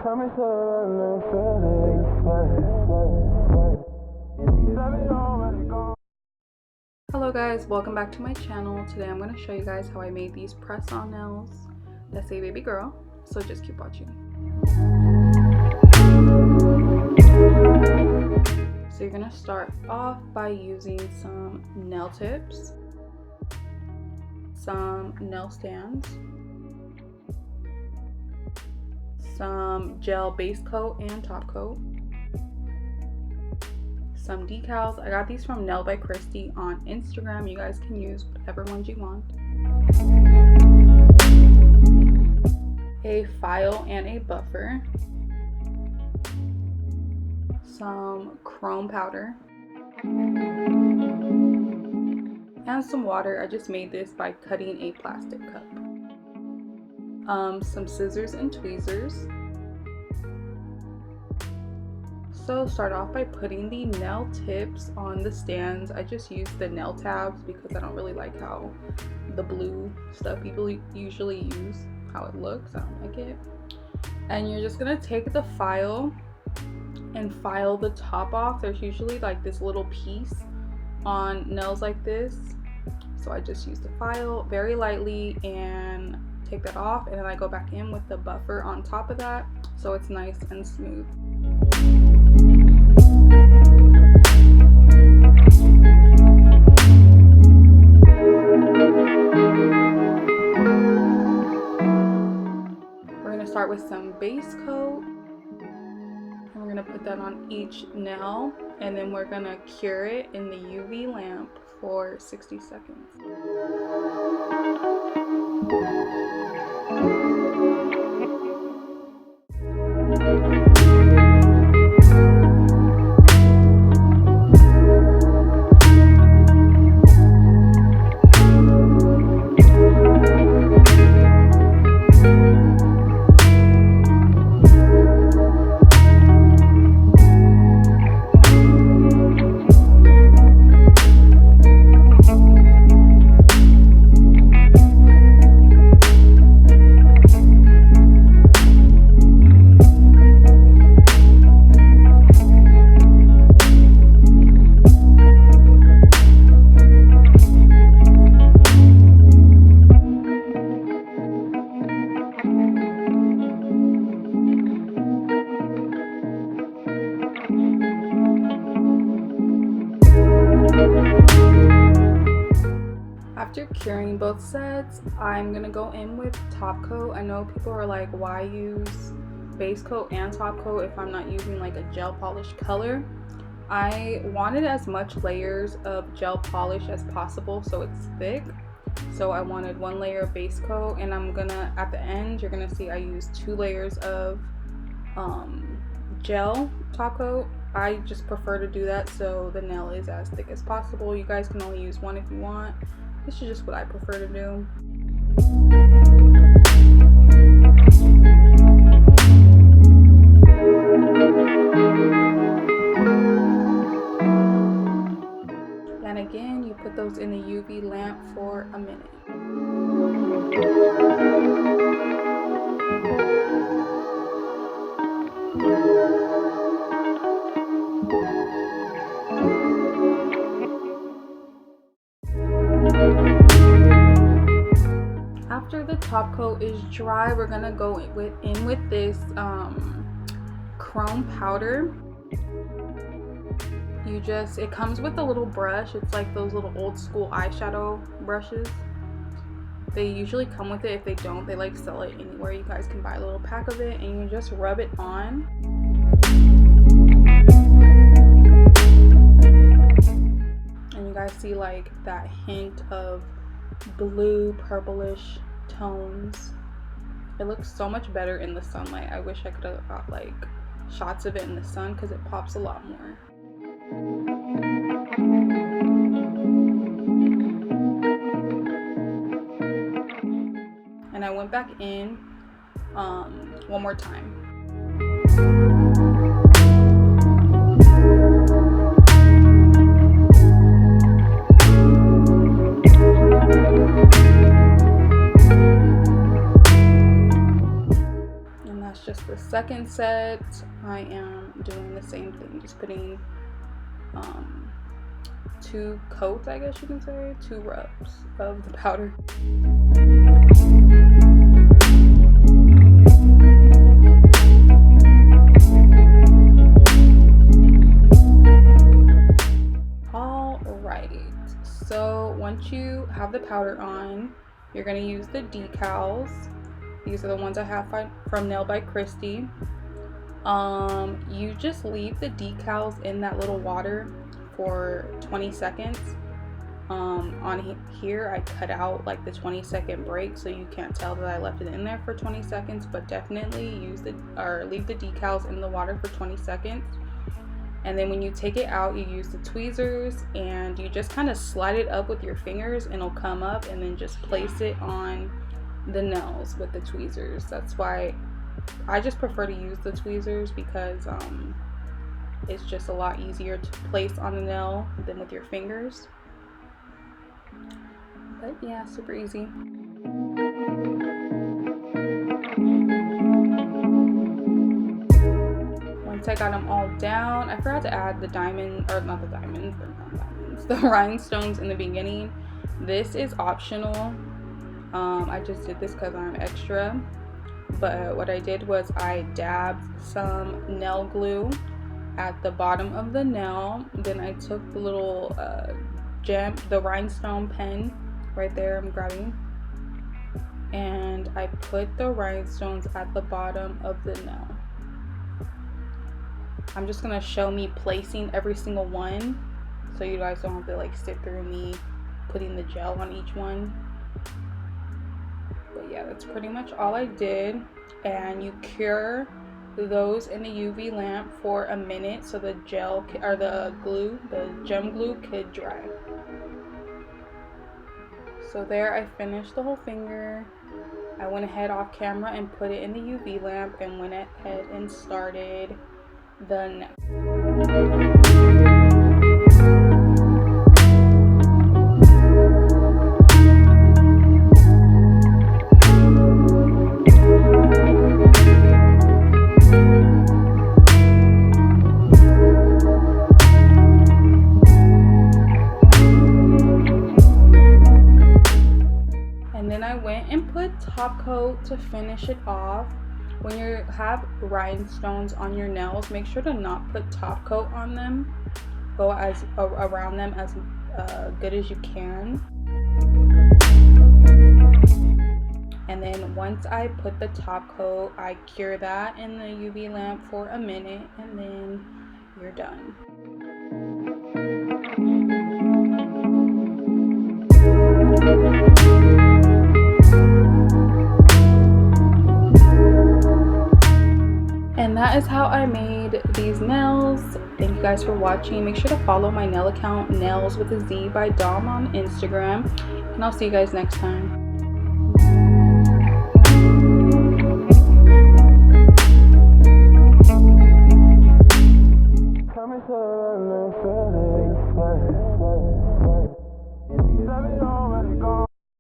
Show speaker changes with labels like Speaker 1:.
Speaker 1: Hello guys, welcome back to my channel. Today I'm going to show you guys how I made these press-on nails that say baby girl, so just keep watching. So you're going to start off by using some nail tips, some nail stands, some gel base coat and top coat, some decals. I got these from Nail by Christy on Instagram. You guys can use whatever ones you want. A file and a buffer, some chrome powder, and some water. I just made this by cutting a plastic cup. Some scissors and tweezers. So start off by putting the nail tips on the stands. I just use the nail tabs because I don't really like how the blue stuff people usually use, how it looks. I don't like it. And you're just gonna take the file and file the top off. There's usually like this little piece on nails like this. So I just use the file very lightly and take that off, and then I go back in with the buffer on top of that so it's nice and smooth. We're going to start with some base coat, and we're going to put that on each nail, and then we're going to cure it in the UV lamp for 60 seconds. After curing both sets, I'm gonna go in with top coat. I know people are like, why use base coat and top coat if I'm not using like a gel polish color? I wanted as much layers of gel polish as possible so it's thick. So I wanted one layer of base coat, and I'm gonna, at the end, you're gonna see I use 2 layers of gel top coat. I just prefer to do that so the nail is as thick as possible. You guys can only use one if you want. This is just what I prefer to do. And again, you put those in the UV lamp for a minute. After the top coat is dry, we're gonna go in with this chrome powder. It comes with a little brush. It's like those little old school eyeshadow brushes. They usually come with it. If they don't, they like sell it anywhere. You guys can buy a little pack of it, and you just rub it on. And you guys see like that hint of blue purplish tones. It looks so much better in the sunlight. I wish I could have got like shots of it in the sun because it pops a lot more. And I went back in one more time. And that's just the the second set, I am doing the same thing, just putting 2 coats, I guess you can say, 2 rubs of the powder. Alright, so once you have the powder on, you're going to use the decals. These are the ones I have from Nail by Christy. You just leave the decals in that little water for 20 seconds. On here I cut out like the 20-second break, so you can't tell that I left it in there for 20 seconds, but definitely leave the decals in the water for 20 seconds. And then when you take it out, you use the tweezers and you just kind of slide it up with your fingers and it'll come up, and then just place it on the nails with the tweezers. That's why I just prefer to use the tweezers, because it's just a lot easier to place on the nail than with your fingers. But yeah, super easy. Once I got them all down, I forgot to add the the rhinestones in the beginning. This is optional. I just did this because I'm extra. But what I did was I dabbed some nail glue at the bottom of the nail. Then I took the little the rhinestone pen right there, I'm grabbing, and I put the rhinestones at the bottom of the nail. I'm just gonna show me placing every single one, so you guys don't have to like sit through me putting the gel on each one. But yeah, that's pretty much all I did. And you cure those in the UV lamp for a minute so the gel or the gem glue could dry. So there, I finished the whole finger. I went ahead off camera and put it in the UV lamp and went ahead and started the next. And then I went and put top coat to finish it off. When you have rhinestones on your nails, make sure to not put top coat on them. Go around them as good as you can. And then once I put the top coat, I cure that in the UV lamp for a minute, and then you're done. And that is how I made these nails. Thank you guys for watching. Make sure to follow my nail account, nailz with a Z by Dom, on Instagram. And I'll see you guys next time.